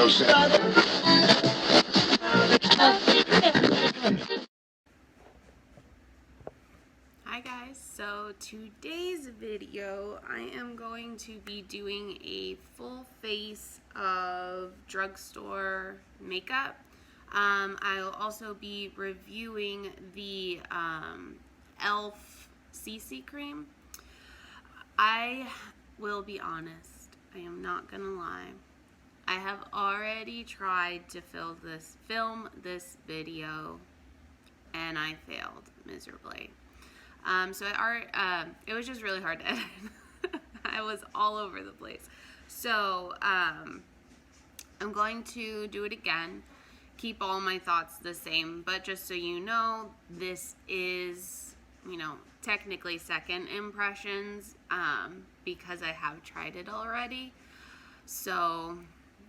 Hi guys, so today's video I am going to be doing a full face of drugstore makeup. I'll also be reviewing the e.l.f. CC Cream. I will be honest, I am not gonna lie. I have already tried to film this video and I failed miserably. So it was just really hard to edit. I was all over the place. So I'm going to do it again, keep all my thoughts the same, but just so you know, this is, technically second impressions, because I have tried it already. So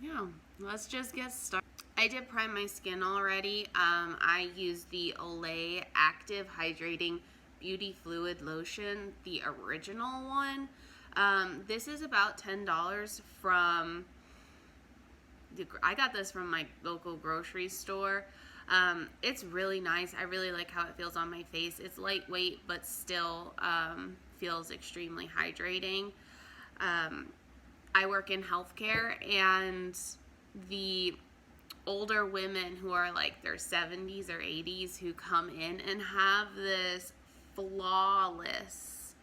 yeah, let's just get started. I did prime my skin already. I used the Olay Active Hydrating Beauty Fluid Lotion, the original one. This is about $10 from, I got this from my local grocery store. It's really nice. I really like how it feels on my face. It's lightweight, but still feels extremely hydrating. I work in healthcare, and the older women who are like their 70s or 80s who come in and have this flawless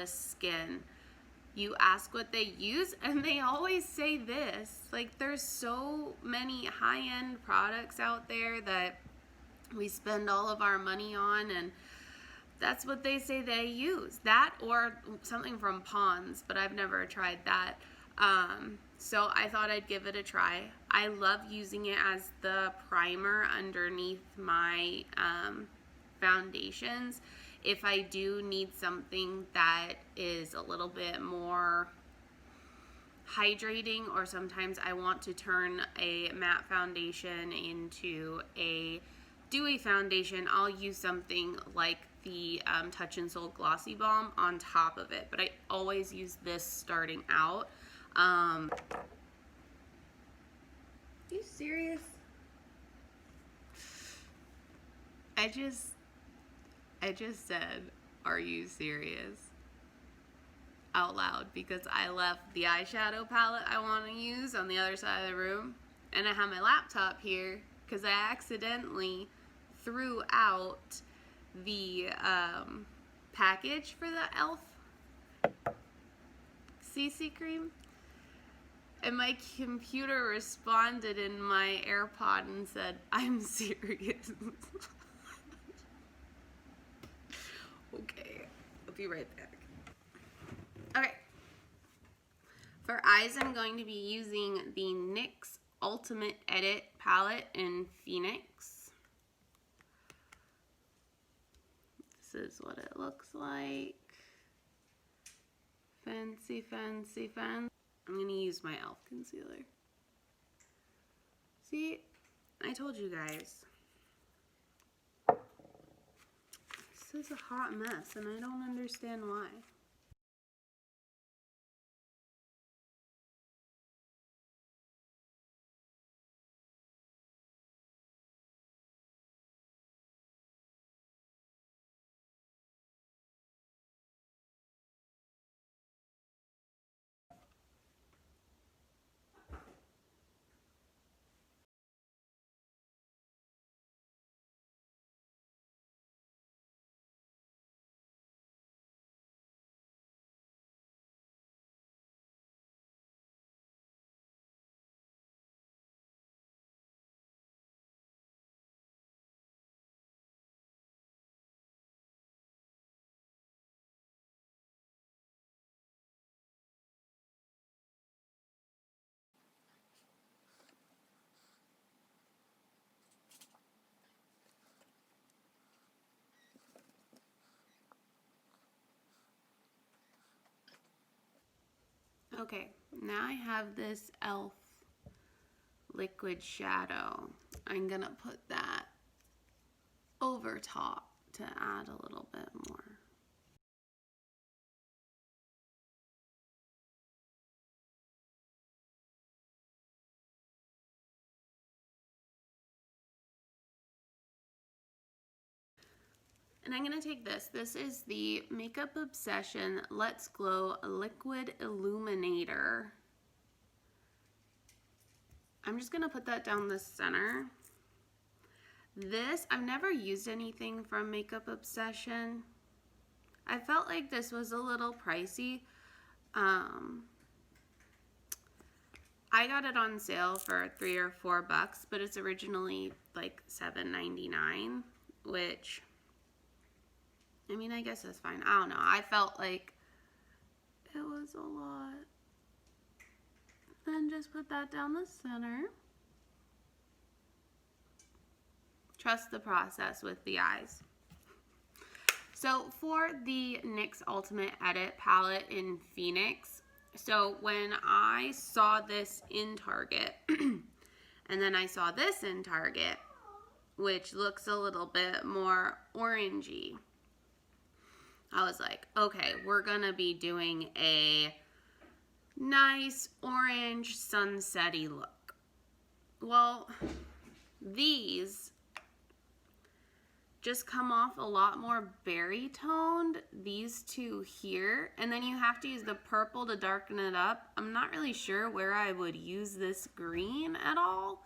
skin. You ask what they use and they always say this. Like, there's so many high-end products out there that we spend all of our money on, and that's what they say they use. That or something from Pond's, but I've never tried that. So I thought I'd give it a try. I love using it as the primer underneath my foundations. If I do need something that is a little bit more hydrating, or sometimes I want to turn a matte foundation into a dewy foundation, I'll use something like the Touch in Sol Glossy Balm on top of it. But I always use this starting out. Are you serious? I just said, are you serious? Out loud, because I left the eyeshadow palette I want to use on the other side of the room, and I have my laptop here because I accidentally threw out the package for the e.l.f. CC Cream, and my computer responded in my AirPod and said, I'm serious. Okay, I'll be right back. Okay, for eyes, I'm going to be using the NYX Ultimate Edit palette in Pheonix. This is what it looks like. Fancy, fancy, fancy. I'm going to use my e.l.f. concealer. See, I told you guys. This is a hot mess, and I don't understand why. Okay, now I have this e.l.f. liquid shadow. I'm gonna put that over top to add a little bit more. And I'm going to take this. This is the Makeup Obsession Let's Glow Liquid Illuminator. I'm just going to put that down the center. This, I've never used anything from Makeup Obsession. I felt like this was a little pricey. I got it on sale for $3 or $4, but it's originally like $7.99, which, I mean, I guess that's fine. I don't know. I felt like it was a lot. Then just put that down the center. Trust the process with the eyes. So for the NYX Ultimate Edit palette in Pheonix, so when I saw this in Target, and then I saw this in Target, which looks a little bit more orangey, I was like, okay, we're gonna be doing a nice orange sunsetty look. Well, these just come off a lot more berry toned, these two here, and then you have to use the purple to darken it up. I'm not really sure where I would use this green at all.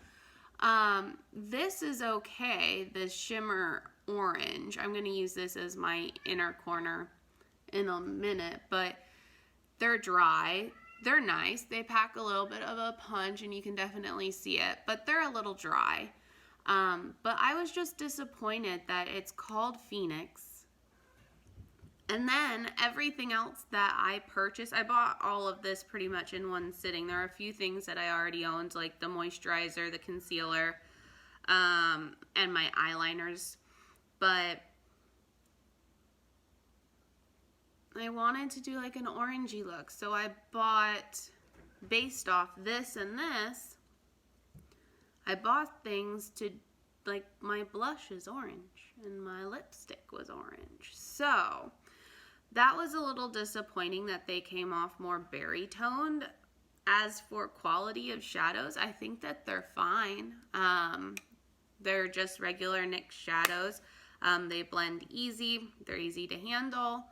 This is okay, this shimmer orange. I'm gonna use this as my inner corner in a minute, but they're dry. They're nice. They pack a little bit of a punch and you can definitely see it, but they're a little dry. But I was just disappointed that it's called Pheonix. And then everything else that I purchased, I bought all of this pretty much in one sitting. There are a few things that I already owned, like the moisturizer, the concealer, and my eyeliners. But I wanted to do like an orangey look. So I bought, based off this and this, I bought things to, like, my blush is orange and my lipstick was orange. So that was a little disappointing that they came off more berry toned. As for quality of shadows, I think that they're fine. They're just regular NYX shadows. They blend easy. They're easy to handle.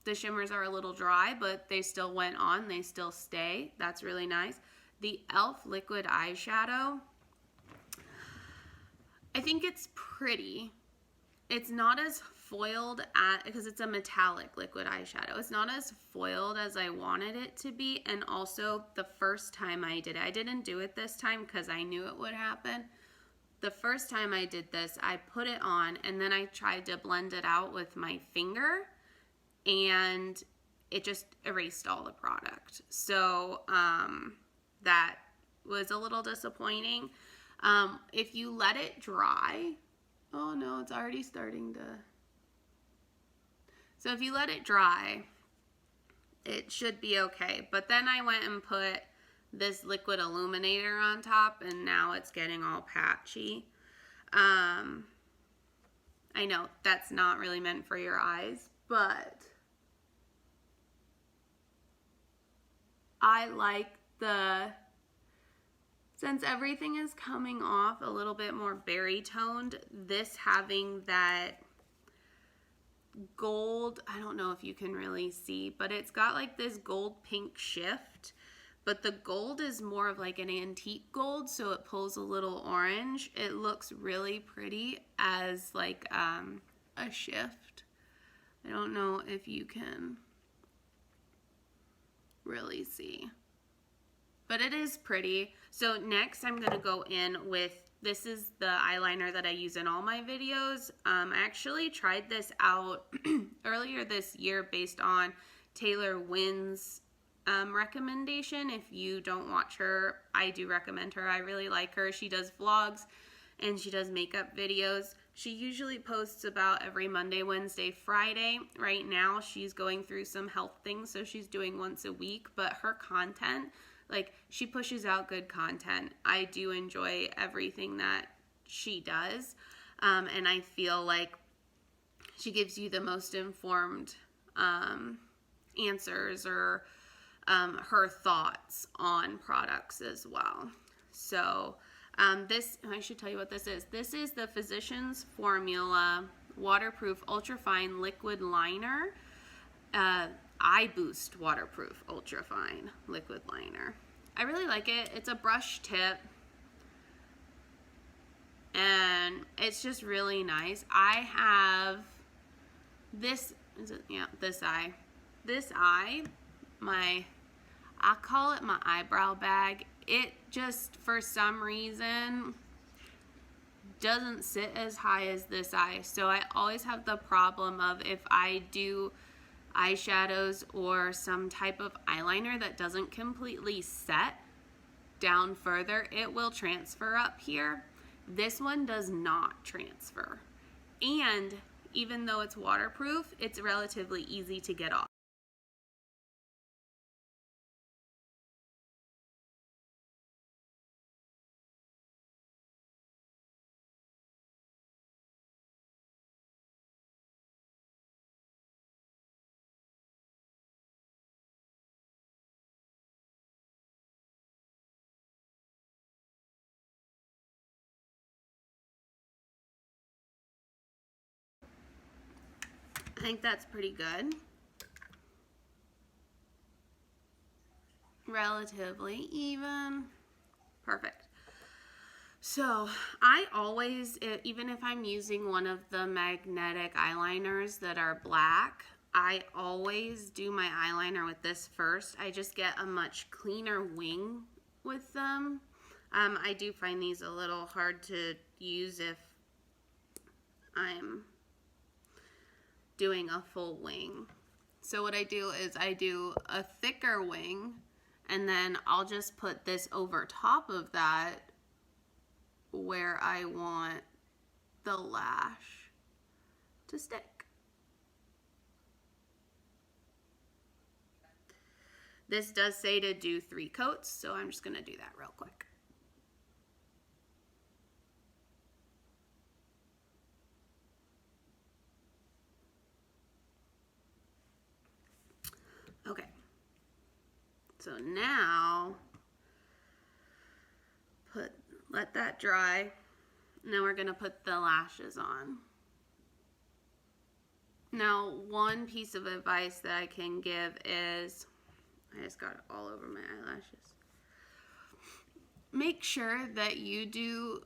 The shimmers are a little dry, but they still went on. They still stay. That's really nice. The e.l.f. liquid eyeshadow, I think it's pretty. It's not as foiled because it's a metallic liquid eyeshadow. It's not as foiled as I wanted it to be. And also the first time I did it, I didn't do it this time because I knew it would happen. The first time I did this, I put it on and then I tried to blend it out with my finger and it just erased all the product. So, that was a little disappointing. If you let it dry, oh no, it's already starting to. So if you let it dry, it should be okay. But then I went and put this liquid illuminator on top and now it's getting all patchy. I know that's not really meant for your eyes, but I like since everything is coming off a little bit more berry toned, this having that gold, I don't know if you can really see, but it's got like this gold pink shift, but the gold is more of like an antique gold, so it pulls a little orange. It looks really pretty as like a shift. I don't know if you can really see, but it is pretty. So next I'm going to go in with, this is the eyeliner that I use in all my videos. I actually tried this out earlier this year based on Taylor Wynn's recommendation. If you don't watch her, I do recommend her. I really like her. She does vlogs and she does makeup videos. She usually posts about every Monday, Wednesday, Friday. Right now she's going through some health things, so she's doing once a week, but her content, like, she pushes out good content. I do enjoy everything that she does, and I feel like she gives you the most informed answers or her thoughts on products as well. So this, I should tell you what this is. This is the Physicians Formula Waterproof Ultra Fine Liquid Liner. Eye Boost Waterproof Ultra Fine Liquid Liner. I really like it. It's a brush tip. And it's just really nice. I have this, this eye. This eye, I call it my eyebrow bag. It just, for some reason, doesn't sit as high as this eye. So I always have the problem of, if I do eyeshadows or some type of eyeliner that doesn't completely set down further, it will transfer up here. This one does not transfer. And even though it's waterproof, it's relatively easy to get off. I think that's pretty good. Relatively even. Perfect. So I always, even if I'm using one of the magnetic eyeliners that are black, I always do my eyeliner with this first. I just get a much cleaner wing with them. I do find these a little hard to use if I'm doing a full wing. So what I do is I do a thicker wing, and then I'll just put this over top of that where I want the lash to stick. This does say to do 3 coats, so I'm just going to do that real quick. Okay, so now let that dry. Now we're gonna put the lashes on. Now, one piece of advice that I can give is, I just got it all over my eyelashes. Make sure that you do,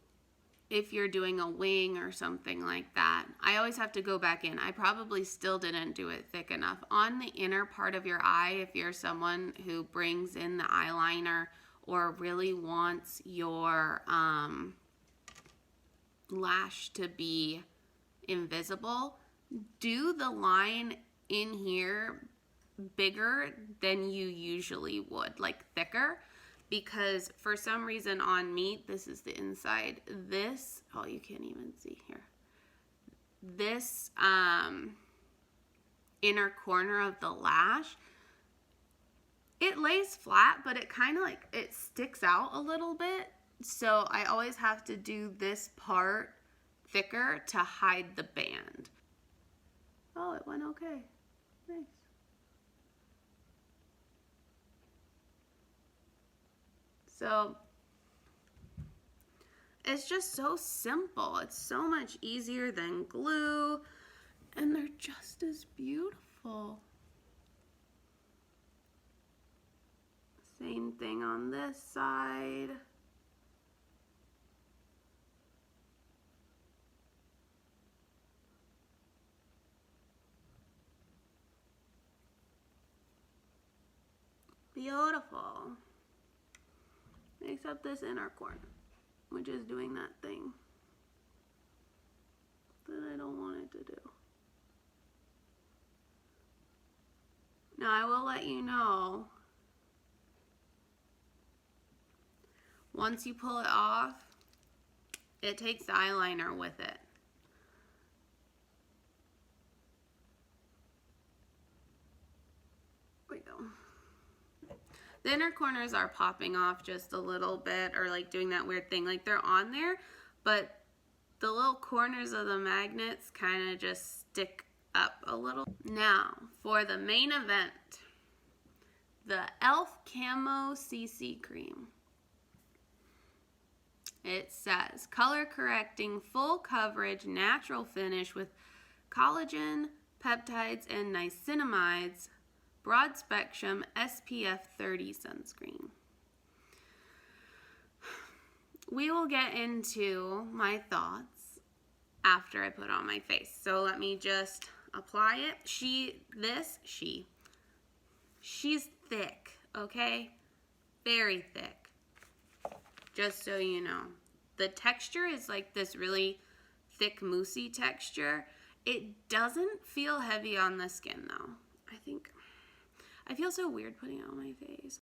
if you're doing a wing or something like that, I always have to go back in. I probably still didn't do it thick enough. On the inner part of your eye, if you're someone who brings in the eyeliner or really wants your lash to be invisible, do the line in here bigger than you usually would, like thicker. Because for some reason on me, this is the inside, this, oh, you can't even see here. This inner corner of the lash, it lays flat, but it kind of like, it sticks out a little bit. So I always have to do this part thicker to hide the band. Oh, it went okay. Nice. So it's just so simple. It's so much easier than glue, and they're just as beautiful. Same thing on this side. Beautiful. Except this inner corner, which is doing that thing that I don't want it to do. Now I will let you know, once you pull it off, it takes the eyeliner with it. There we go. The inner corners are popping off just a little bit, or like doing that weird thing, like they're on there, but the little corners of the magnets kind of just stick up a little. Now for the main event, the e.l.f. Camo CC Cream. It says color correcting, full coverage, natural finish with collagen, peptides, and niacinamides, broad spectrum SPF 30 sunscreen. We will get into my thoughts after I put it on my face. So let me just apply it. She's thick, okay? Very thick. Just so you know. The texture is like this really thick, moussey texture. It doesn't feel heavy on the skin though. I feel so weird putting it on my face.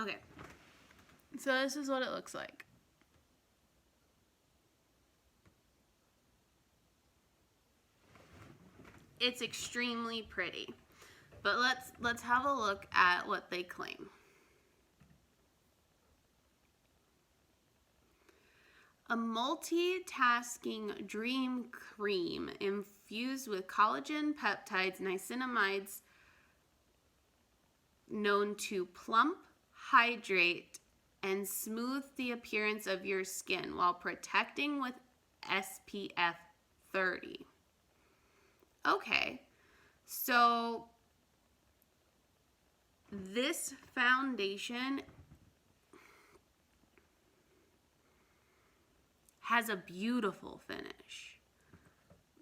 Okay, so this is what it looks like. It's extremely pretty, but let's have a look at what they claim. A multitasking dream cream infused with collagen, peptides, niacinamides, known to plump, hydrate, and smooth the appearance of your skin while protecting with SPF 30. Okay, so this foundation has a beautiful finish.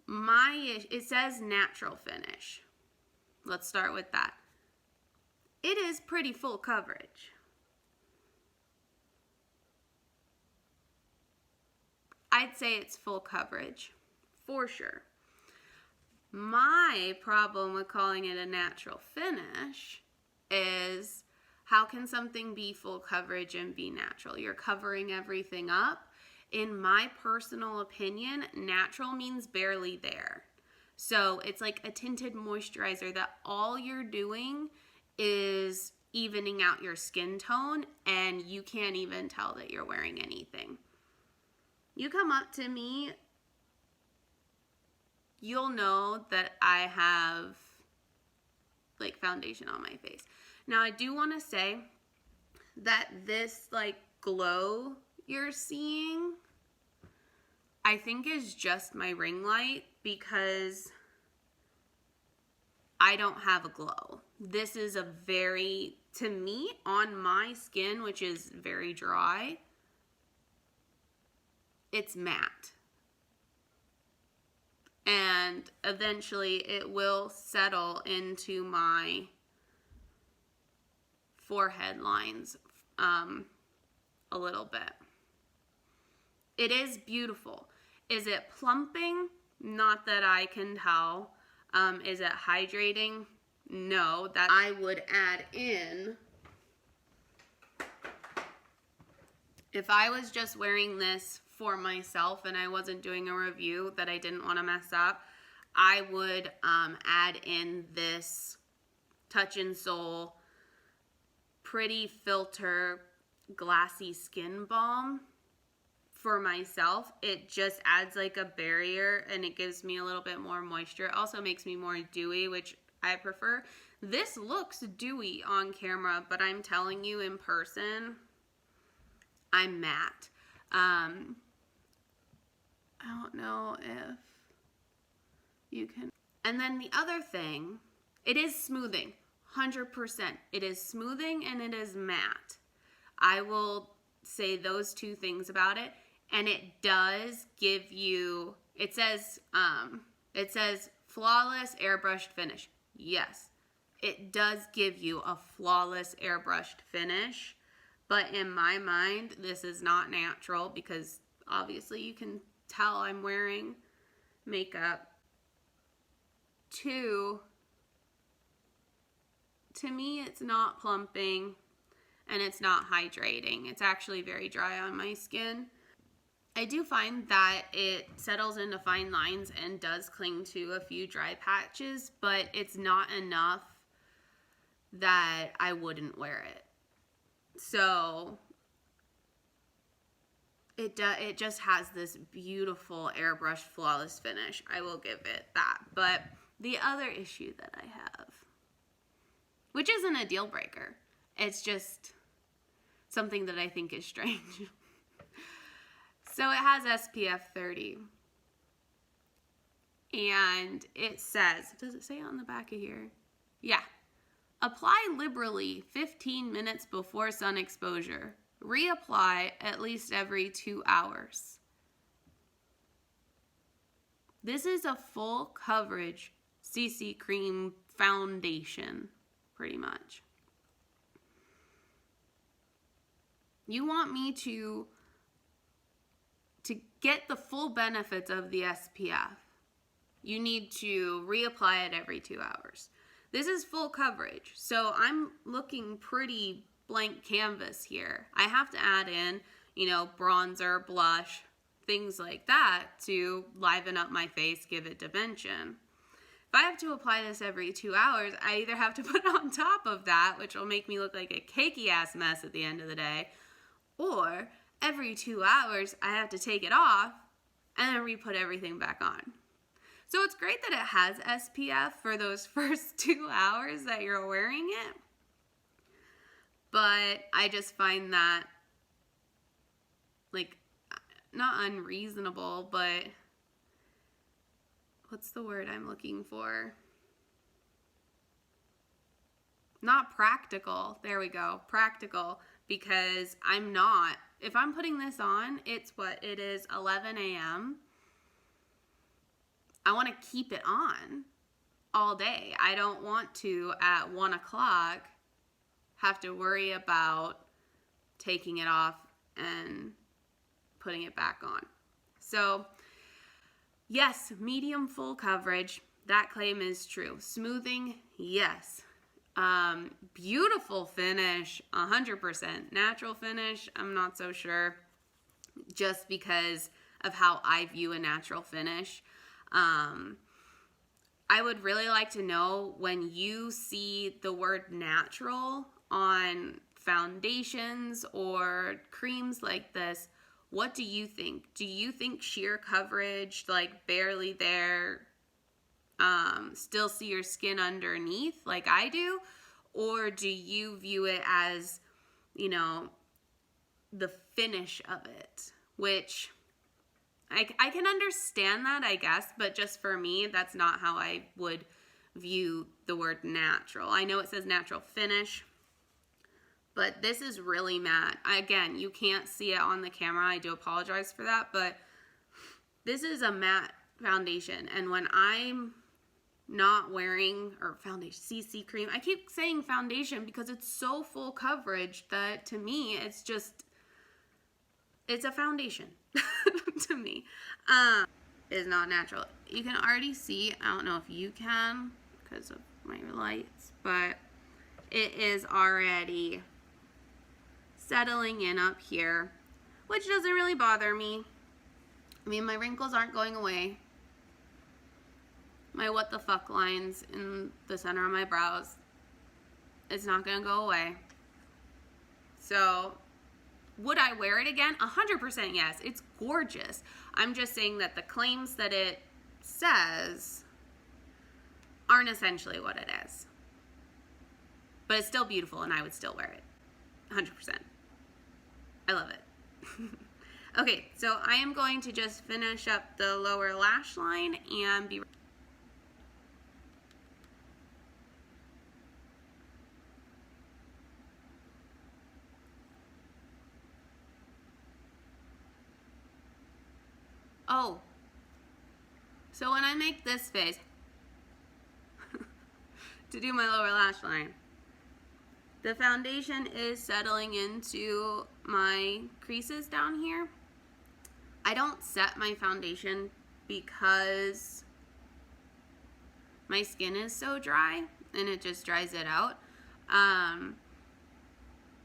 It says natural finish. Let's start with that. It is pretty full coverage. I'd say it's full coverage, for sure. My problem with calling it a natural finish is, how can something be full coverage and be natural? You're covering everything up. In my personal opinion, natural means barely there. So it's like a tinted moisturizer that all you're doing is evening out your skin tone, and you can't even tell that you're wearing anything. You come up to me, you'll know that I have like foundation on my face. Now I do want to say that this like glow you're seeing, I think is just my ring light, because I don't have a glow. This is a very, to me, on my skin, which is very dry, it's matte. And eventually it will settle into my forehead lines a little bit. It is beautiful. Is it plumping? Not that I can tell. Is it hydrating? No, that I would add in. If I was just wearing this for myself and I wasn't doing a review that I didn't want to mess up, I would add in this Touch in Soul Pretty Filter Glassy Skin Balm for myself. It just adds like a barrier and it gives me a little bit more moisture. It also makes me more dewy, which I prefer. This looks dewy on camera, but I'm telling you, in person, I'm matte. I don't know if you can. And then the other thing, it is smoothing, 100%. It is smoothing and it is matte. I will say those two things about it. And it does give you, it says flawless airbrushed finish. Yes, it does give you a flawless airbrushed finish. But in my mind, this is not natural, because obviously you can tell I'm wearing makeup. 2, to me it's not plumping and it's not hydrating. It's actually very dry on my skin. I do find that it settles into fine lines and does cling to a few dry patches, but it's not enough that I wouldn't wear it. So it just has this beautiful airbrush flawless finish. I will give it that. But the other issue that I have, which isn't a deal breaker, it's just something that I think is strange. So it has SPF 30. And it says, does it say it on the back of here? Yeah. Apply liberally 15 minutes before sun exposure. Reapply at least every 2 hours. This is a full coverage CC Cream foundation, pretty much. You want me to get the full benefits of the SPF. You need to reapply it every 2 hours. This is full coverage, so I'm looking pretty blank canvas here. I have to add in, you know, bronzer, blush, things like that to liven up my face, give it dimension. If I have to apply this every 2 hours, I either have to put on top of that, which will make me look like a cakey ass mess at the end of the day, or every 2 hours I have to take it off and then re-put everything back on. So it's great that it has SPF for those first 2 hours that you're wearing it. But I just find that, like, not unreasonable, but what's the word I'm looking for? Not practical. There we go. Practical. Because I'm not. If I'm putting this on, it's what? It is 11 a.m. I want to keep it on all day. I don't want to, at 1 o'clock, have to worry about taking it off and putting it back on. So, yes, medium full coverage. That claim is true. Smoothing, yes. Beautiful finish, 100%. Natural finish, I'm not so sure, just because of how I view a natural finish. I would really like to know, when you see the word natural on foundations or creams like this, what do you think? Do you think sheer coverage, like barely there, still see your skin underneath like I do? Or do you view it as, you know, the finish of it? Which I can understand that, I guess, but just for me, that's not how I would view the word natural. I know it says natural finish, but this is really matte. Again, you can't see it on the camera. I do apologize for that, but this is a matte foundation, and when I'm not wearing, or foundation, CC cream, I keep saying foundation because it's so full coverage that to me, it's just, it's a foundation to me. It's not natural. You can already see, I don't know if you can because of my lights, but it is already settling in up here, which doesn't really bother me. I mean, my wrinkles aren't going away. My what the fuck lines in the center of my brows, it's not gonna go away. So, would I wear it again? 100% yes. It's gorgeous. I'm just saying that the claims that it says aren't essentially what it is. But it's still beautiful, and I would still wear it. 100%. I love it. Okay, so I am going to just finish up the lower lash line and be... Oh, so when I make this face to do my lower lash line, the foundation is settling into my creases down here. I don't set my foundation because my skin is so dry and it just dries it out.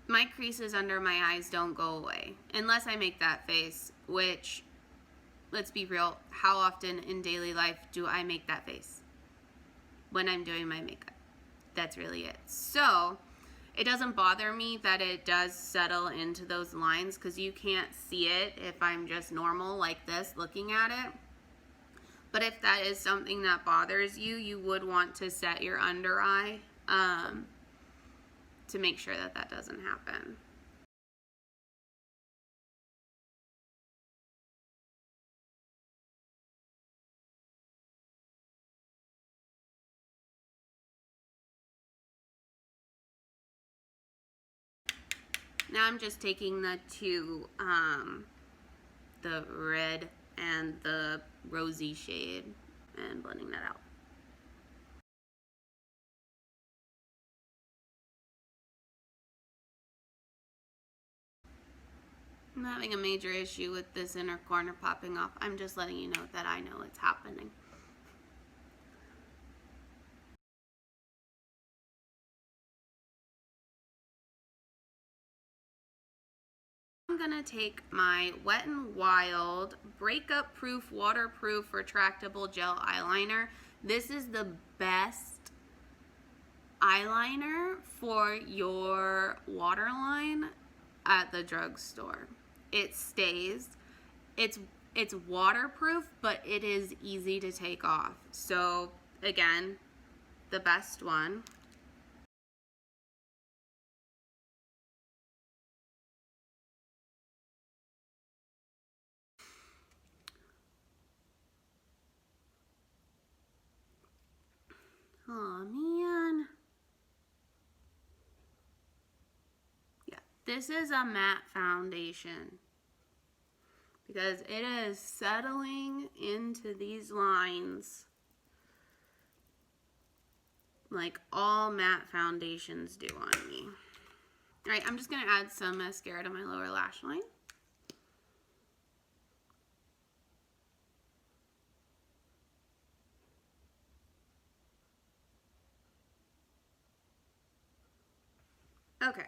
My creases under my eyes don't go away unless I make that face, which, let's be real, how often in daily life do I make that face? When I'm doing my makeup. That's really it. So it doesn't bother me that it does settle into those lines because you can't see it if I'm just normal like this looking at it. But if that is something that bothers you, you would want to set your under eye to make sure that that doesn't happen. Now I'm just taking the two, the red and the rosy shade and blending that out. I'm having a major issue with this inner corner popping off. I'm just letting you know that I know it's happening. I'm gonna take my Wet n Wild Breakup Proof Waterproof Retractable Gel Eyeliner. This is the best eyeliner for your waterline at the drugstore. It stays. It's waterproof, but it is easy to take off. So again, the best one. Oh man. Yeah, this is a matte foundation because it is settling into these lines like all matte foundations do on me. All right, I'm just gonna add some mascara to my lower lash line. Okay.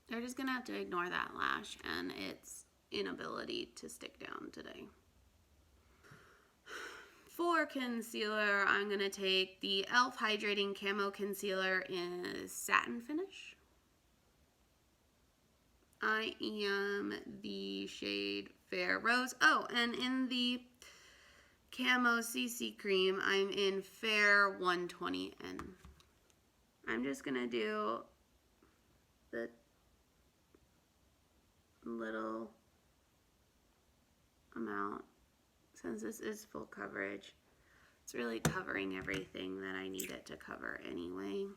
They're just gonna have to ignore that lash and its inability to stick down today. For concealer, I'm gonna take the e.l.f. Hydrating Camo Concealer in Satin Finish. I am the shade Fair Rose. Oh, and in the Camo CC Cream, I'm in Fair 120N. I'm just gonna do the little amount since this is full coverage. It's really covering everything that I need it to cover anyway.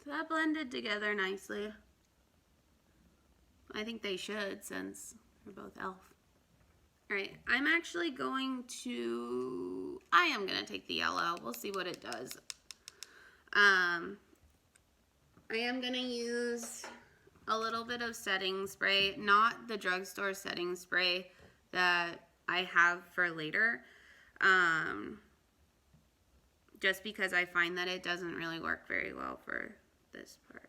So that blended together nicely. I think they should since they're both e.l.f. Alright, I'm actually going to, I am going to take the yellow. We'll see what it does. I am going to use a little bit of setting spray, not the drugstore setting spray that I have for later. Just because I find that it doesn't really work very well for this part.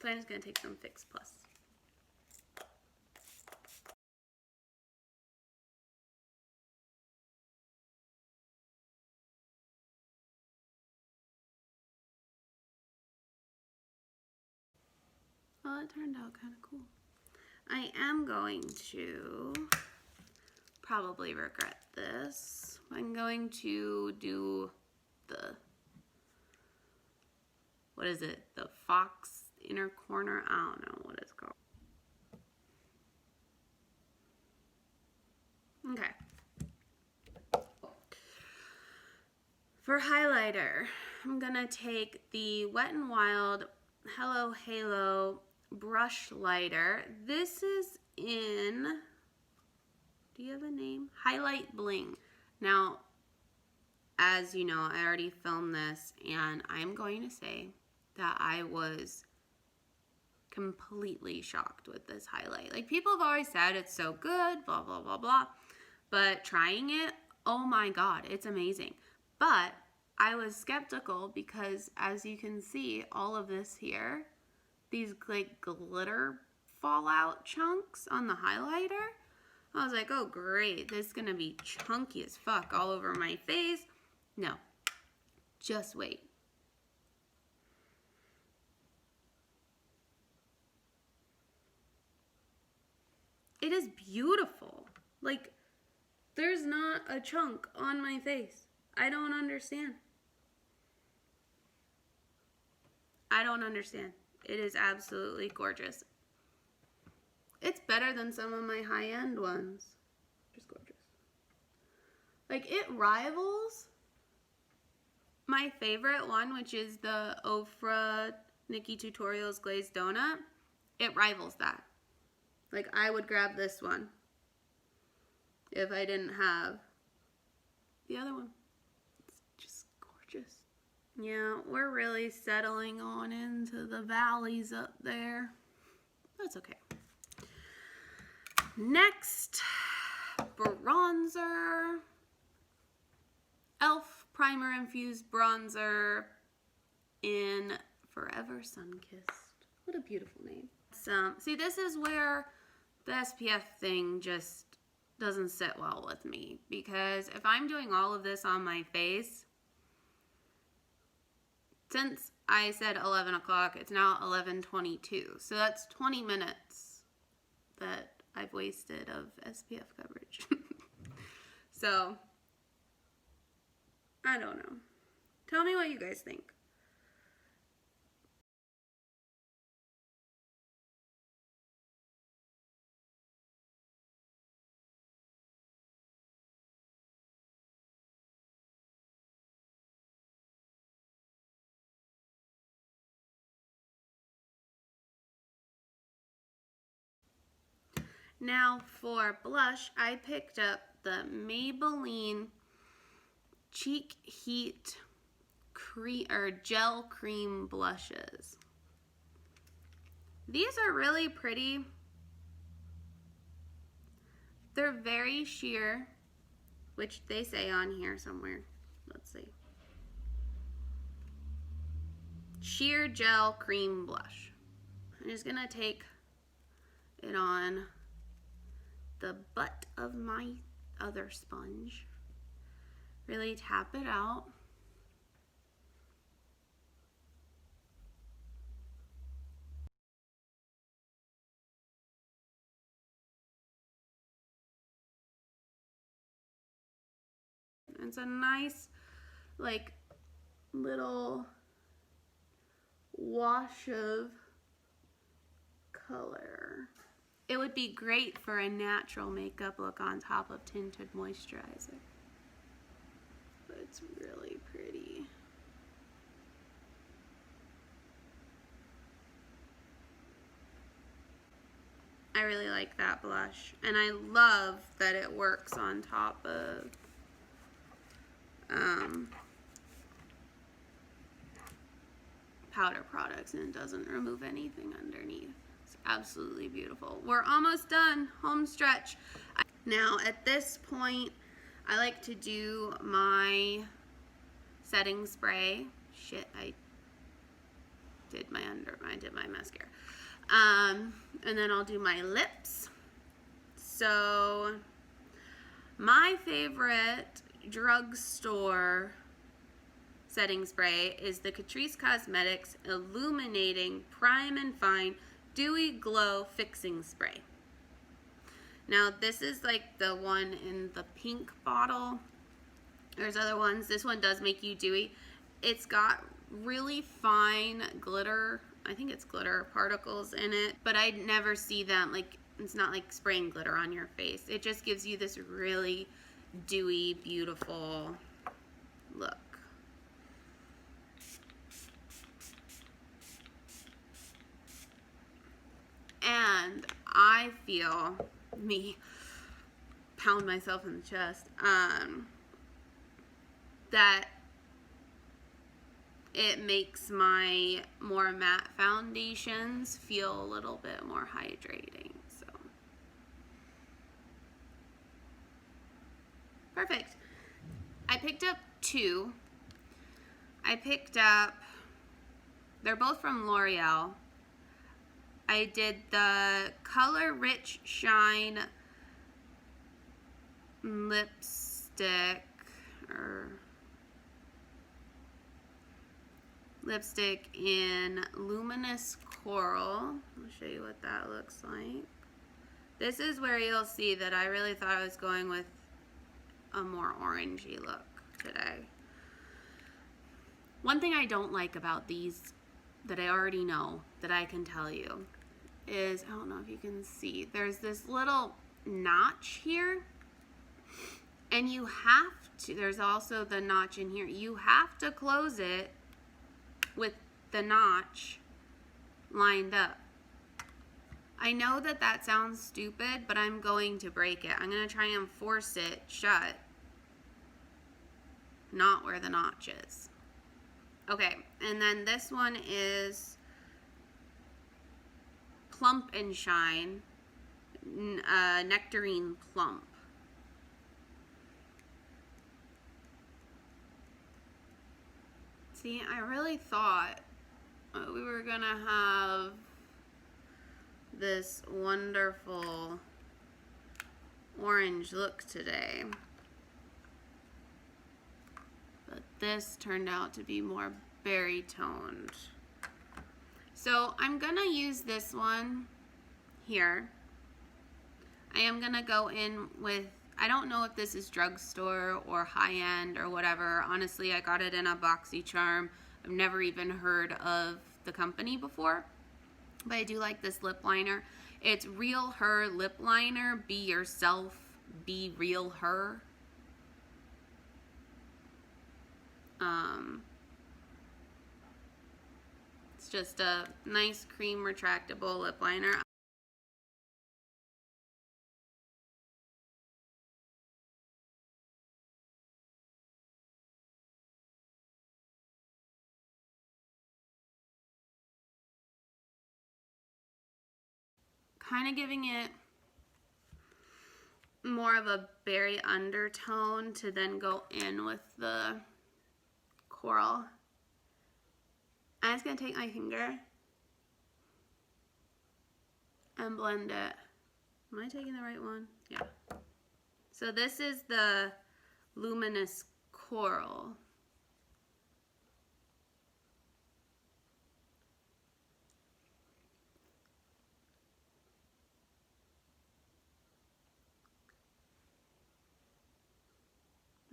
So I'm just going to take some Fix Plus. Well, it turned out kind of cool. I am going to probably regret this. I'm going to do the, what is it? The Fox inner corner? I don't know what it's called. Okay. For highlighter, I'm gonna take the Wet n Wild Hello Halo Blushlighter. This is in, do you have a name? Highlight Bling. Now, as you know, I already filmed this, and I'm going to say that I was completely shocked with this highlight. Like, people have always said it's so good, blah, blah, blah, blah. But trying it, oh my God, it's amazing. But I was skeptical because, as you can see, all of this here, these like glitter fallout chunks on the highlighter. I was like, oh great, this is gonna be chunky as fuck all over my face. No, just wait. It is beautiful. Like, there's not a chunk on my face. I don't understand. I don't understand. It is absolutely gorgeous. It's better than some of my high-end ones. Just gorgeous. Like, it rivals my favorite one, which is the Ofra Nikki Tutorials Glazed Donut. It rivals that. Like, I would grab this one if I didn't have the other one. It's just gorgeous. Yeah, we're really settling on into the valleys up there. That's okay. Next, bronzer. e.l.f. Primer Infused Bronzer in Forever Sunkissed. What a beautiful name. See, this is where the SPF thing just doesn't sit well with me, because if I'm doing all of this on my face, since I said 11 o'clock, it's now 11:22. So that's 20 minutes that I've wasted of SPF coverage. So, I don't know. Tell me what you guys think. Now for blush, I picked up the Maybelline Cheek Heat Cream or Gel Cream blushes. These are really pretty. They're very sheer, which they say on here somewhere. Let's see. Sheer Gel Cream Blush. I'm just gonna take it on the butt of my other sponge. Really tap it out. It's a nice, like, little wash of color. It would be great for a natural makeup look on top of tinted moisturizer. But it's really pretty. I really like that blush. And I love that it works on top of powder products and it doesn't remove anything underneath. It's absolutely beautiful. We're almost done. Home stretch. Now at this point, I like to do my setting spray. Shit, I did my mascara. And then I'll do my lips. So my favorite drugstore setting spray is the Catrice Cosmetics Illuminating Prime and Fine Dewy Glow Fixing Spray. Now this is like the one in the pink bottle. There's other ones. This one does make you dewy. It's got really fine glitter, I think it's glitter particles in it, but I never see them, like, it's not like spraying glitter on your face. It just gives you this really dewy, beautiful look. And I feel, me pound myself in the chest, that it makes my more matte foundations feel a little bit more hydrating. So perfect. I picked up two. I picked up, they're both from L'Oreal. I did the Color Rich Shine lipstick, or lipstick in Luminous Coral. I'll show you what that looks like. This is where you'll see that I really thought I was going with a more orangey look today. One thing I don't like about these that I already know, that I can tell you, is, I don't know if you can see, there's this little notch here, and you have to, there's also the notch in here, you have to close it with the notch lined up. I know that that sounds stupid, but I'm going to break it. I'm going to try and force it shut, not where the notch is. Okay, and then this one is Plump and Shine, Nectarine Plump. See, I really thought we were gonna have this wonderful orange look today, but this turned out to be more berry toned. So I'm gonna use this one here. I am gonna go in with, I don't know if this is drugstore or high-end or whatever. Honestly, I got it in a BoxyCharm. I've never even heard of the company before, but I do like this lip liner. It's Realher lip liner. Be yourself, be Realher. It's just a nice cream retractable lip liner. Kind of giving it more of a berry undertone to then go in with the coral. I'm just going to take my finger and blend it. Am I taking the right one? Yeah. So this is the Luminous Coral.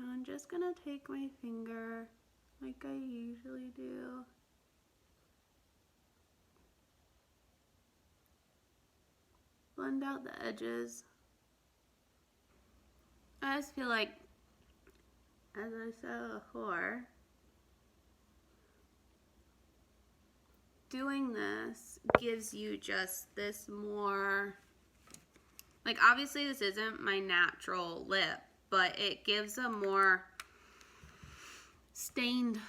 Now I'm just going to take my finger like I usually do. Blend out the edges. I just feel like, as I said before, doing this gives you just this more, like, obviously this isn't my natural lip, but it gives a more stained,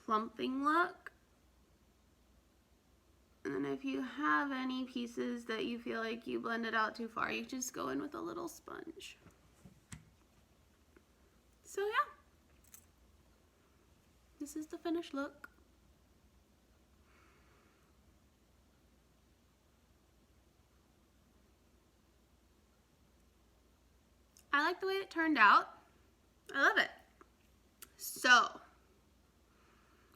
plumping look. And then if you have any pieces that you feel like you blended out too far, you just go in with a little sponge. So yeah, this is the finished look. I like the way it turned out. I love it. So,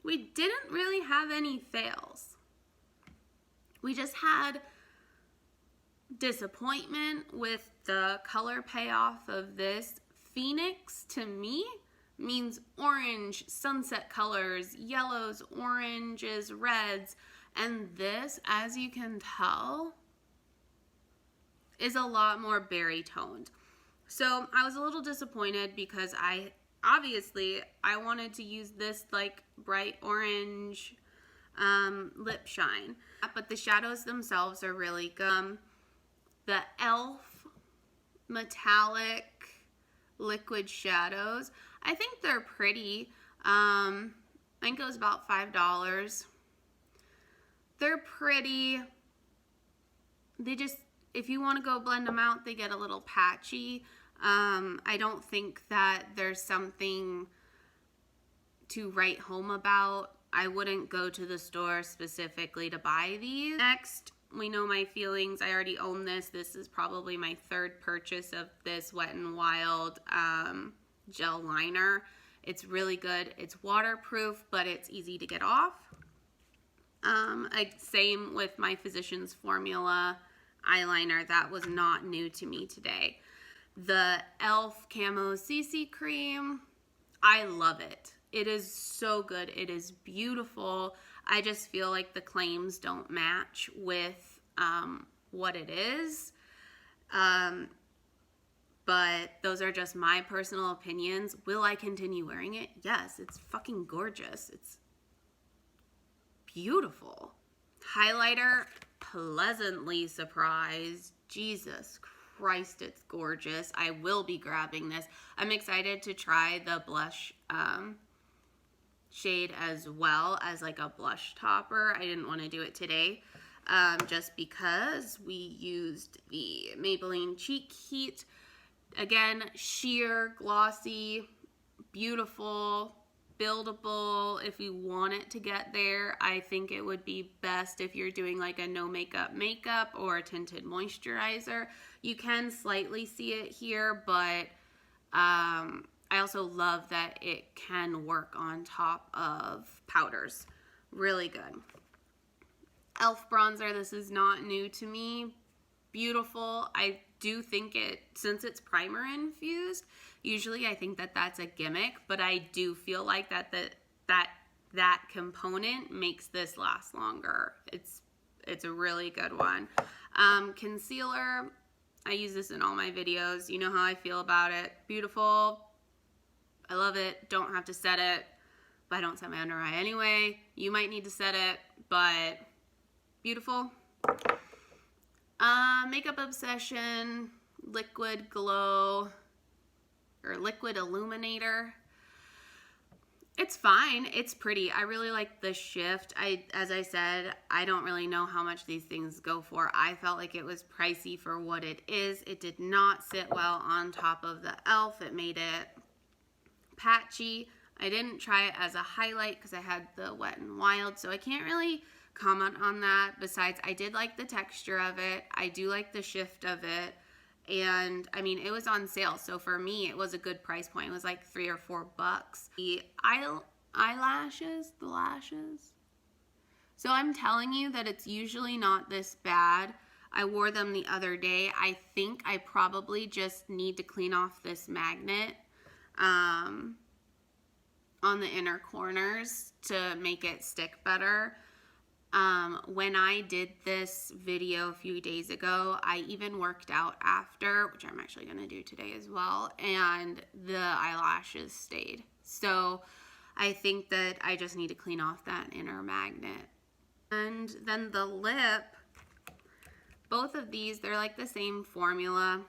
we didn't really have any fails. We just had disappointment with the color payoff of this. Pheonix, to me, means orange, sunset colors, yellows, oranges, reds, and this, as you can tell, is a lot more berry toned. So I was a little disappointed because I wanted to use this like bright orange lip shine, but the shadows themselves are really good. The e.l.f. metallic liquid shadows, I think they're pretty. I I think it was about $5. They're pretty. They just, if you want to go blend them out, they get a little patchy. I don't think that there's something to write home about. I wouldn't go to the store specifically to buy these. Next, we know my feelings. I already own this. This is probably my third purchase of this Wet n Wild gel liner. It's really good. It's waterproof, but it's easy to get off. Same with my Physicians Formula eyeliner. That was not new to me today. The e.l.f. Camo CC Cream, I love it. It is so good. It is beautiful. I just feel like the claims don't match with what it is. But those are just my personal opinions. Will I continue wearing it? Yes, it's fucking gorgeous. It's beautiful. Highlighter, pleasantly surprised. Jesus Christ, it's gorgeous. I will be grabbing this. I'm excited to try the blush shade as well as like a blush topper. I didn't want to do it today just because we used the Maybelline Cheek Heat. Again, sheer, glossy, beautiful, buildable. If you want it to get there, I think it would be best if you're doing like a no makeup or a tinted moisturizer. You can slightly see it here, but I also love that it can work on top of powders. Really good. e.l.f. bronzer, this is not new to me. Beautiful. I do think it, since it's primer infused, usually I think that that's a gimmick, but I do feel like that component makes this last longer. It's a really good one. Concealer, I use this in all my videos. You know how I feel about it. Beautiful. I love it. Don't have to set it, but I don't set my under eye anyway. You might need to set it, but beautiful. Makeup Obsession Liquid Glow or Liquid Illuminator. It's fine. It's pretty. I really like the shift. As I said, I don't really know how much these things go for. I felt like it was pricey for what it is. It did not sit well on top of the e.l.f. It made it patchy. I didn't try it as a highlight because I had the Wet n Wild, so I can't really comment on that. Besides, I did like the texture of it. I do like the shift of it. And I mean, it was on sale, so for me it was a good price point. It was like $3 or $4. The eyelashes, the lashes. So I'm telling you that it's usually not this bad. I wore them the other day. I think I probably just need to clean off this magnet on the inner corners to make it stick better. When I did this video a few days ago, I even worked out after, which I'm actually going to do today as well, and the eyelashes stayed. So I think that I just need to clean off that inner magnet. And then the lip, both of these, they're like the same formula,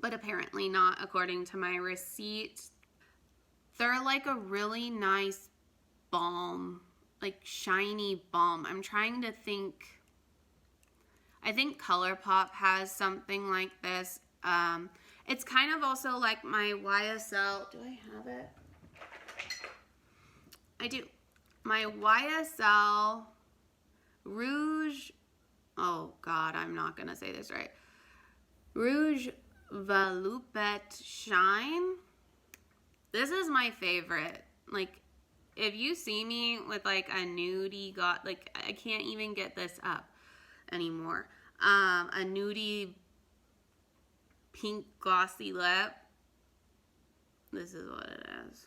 but apparently not according to my receipt. They're like a really nice balm, like shiny balm. I'm trying to think. I think ColourPop has something like this. It's kind of also like my YSL. Do I have it? I do. My YSL Rouge. Oh God, I'm not gonna say this right. Rouge Volupte Shine. This is my favorite. Like, if you see me with like a nudie, like I can't even get this up anymore. A nudie pink glossy lip. This is what it is.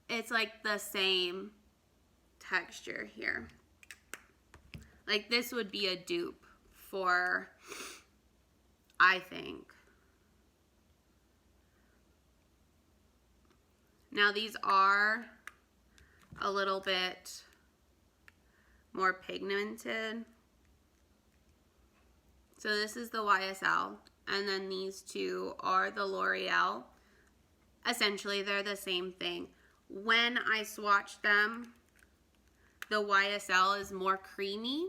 It's like the same texture here. Like this would be a dupe for, I think. Now these are a little bit more pigmented. So this is the YSL. and then these two are the L'Oreal. Essentially, they're the same thing. When I swatch them, the YSL is more creamy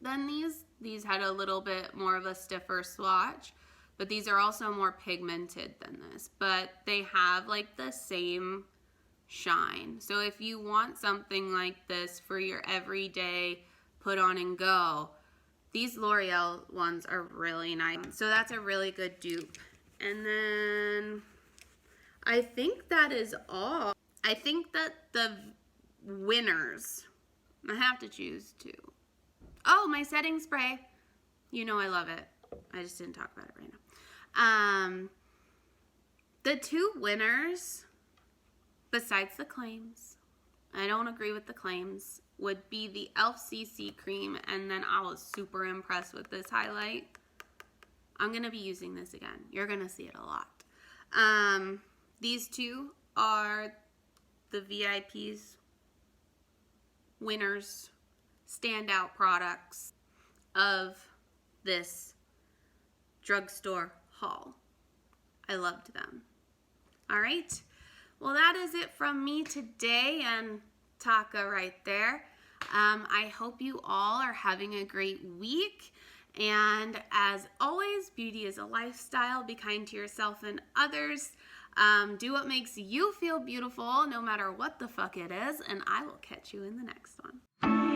than these. These had a little bit more of a stiffer swatch, but these are also more pigmented than this, but they have like the same shine. So if you want something like this for your everyday put on and go, these L'Oreal ones are really nice. So that's a really good dupe. And then I think that is all. I think that the winners, I have to choose two. Oh, my setting spray. You know I love it. I just didn't talk about it right now. The two winners, besides the claims, I don't agree with the claims, would be the e.l.f. CC Cream, and then I was super impressed with this highlight. I'm going to be using this again. You're going to see it a lot. These two are the VIPs, winners, standout products of this drugstore haul. I loved them. All right. Well, that is it from me today and Taka right there. I hope you all are having a great week. And as always, beauty is a lifestyle. Be kind to yourself and others. Do what makes you feel beautiful, no matter what the fuck it is. And I will catch you in the next one.